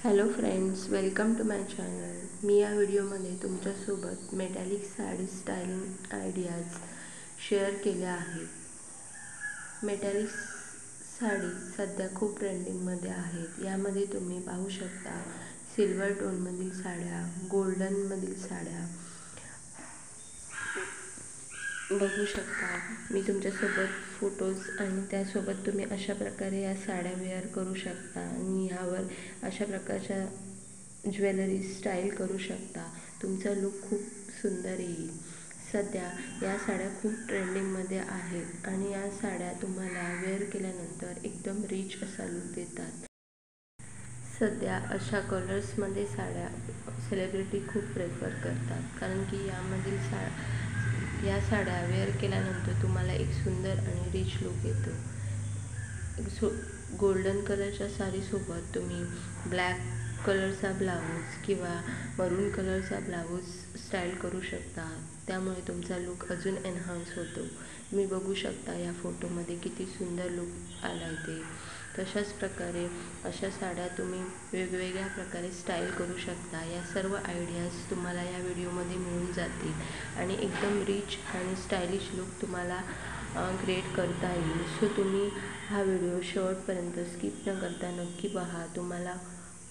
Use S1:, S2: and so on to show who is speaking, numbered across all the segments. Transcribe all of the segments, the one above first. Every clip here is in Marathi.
S1: Hello friends, welcome to my channel. मी या व्हिडिओमध्ये तुमच्यासोबत metallic sari styling ideas share केल्या आहेत। मेटॅलिक साडी सध्या खूप ट्रेंडिंगमध्ये आहेत। यामध्ये तुम्ही पाहू शकता सिल्वर टोनमधील साड्या, गोल्डनमधील साड्या बघू शकता। मी तुमच्यासोबत फोटोज आणि त्यासोबत तुम्ही अशा प्रकारे या साड्या वेअर करू शकता आणि ह्यावर अशा प्रकारच्या ज्वेलरी स्टाईल करू शकता। तुमचा लुक खूप सुंदर येईल। सध्या या साड्या खूप ट्रेंडिंगमध्ये आहेत आणि या साड्या तुम्हाला वेअर केल्यानंतर एकदम रिच असा लुक देतात। सध्या अशा कलर्समध्ये साड्या सेलिब्रिटी खूप प्रेफर करतात, कारण की या साड्या वेअर केल्यानंतर तुम्हाला एक सुंदर आणि रिच लुक येतो। गोल्डन कलरच्या साडीसोबत तुम्ही ब्लॅक कलरचा ब्लाऊज किंवा मरून कलरचा ब्लाऊज स्टाईल करू शकता, त्यामुळे तुमचा लुक अजून एनहान्स होतो। मी बघू शकता या फोटोमध्ये किती सुंदर लुक आला आहे ते। तशाच प्रकारे अशा साड्या तुम्ही वेगवेगळ्या प्रकारे स्टाईल करू शकता। या सर्व आयडियाज तुम्हाला या व्हिडिओमध्ये मिळून जातील आणि एकदम रिच आणि स्टायलिश लुक तुम्हाला क्रिएट करता येईल। सो तुम्ही हा व्हिडिओ शेवटपर्यंत स्किप न करता नक्की पहा, तुम्हाला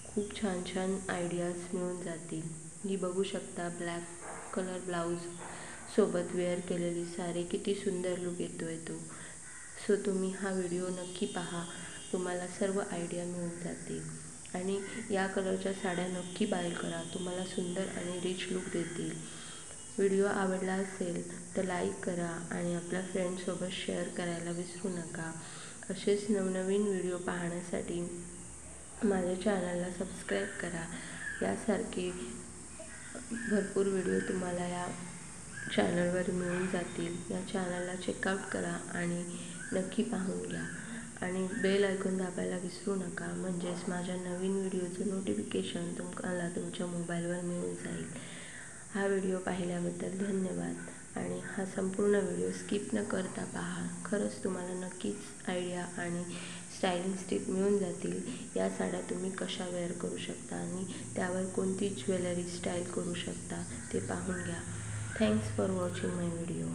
S1: खूप छान छान आयडियाज मिळून जातील। ही बघू शकता ब्लॅक कलर ब्लाऊज सोबत वेअर केलेली साडी, किती सुंदर लुक येतोय तो। सो तुम्ही हा व्हिडिओ नक्की पहा, तुम्हाला सर्व आयडिया मिळून जातील आणि या कलरच्या साड्या नक्की बाय करा, तुम्हाला सुंदर आणि रिच लुक देतील। व्हिडिओ आवडला असेल तर लाईक करा आणि आपल्या फ्रेंड्ससोबत शेअर करायला विसरू नका। असेच नवनवीन व्हिडिओ पाहण्यासाठी माझ्या चॅनलला सबस्क्राईब करा। यासारखे भरपूर व्हिडिओ तुम्हाला या चॅनलवर मिळून जातील। या चॅनलला चेकआउट करा आणि नक्की पाहून घ्या आणि बेल आयकॉन दाबायला विसरू नका, म्हणजेच माझ्या नवीन व्हिडिओचं नोटिफिकेशन तुम्हाला तुमच्या मोबाईलवर मिळून जाईल। हा व्हिडिओ पाहिल्याबद्दल धन्यवाद आणि हा संपूर्ण व्हिडिओ स्किप न करता पहा। खरंच तुम्हाला नक्कीच आयडिया आणि स्टायलिंग टिप मिळून जातील। या साड्या तुम्ही कशा वेअर करू शकता आणि त्यावर कोणती ज्वेलरी स्टाईल करू शकता ते पाहून घ्या। Thanks for watching my video.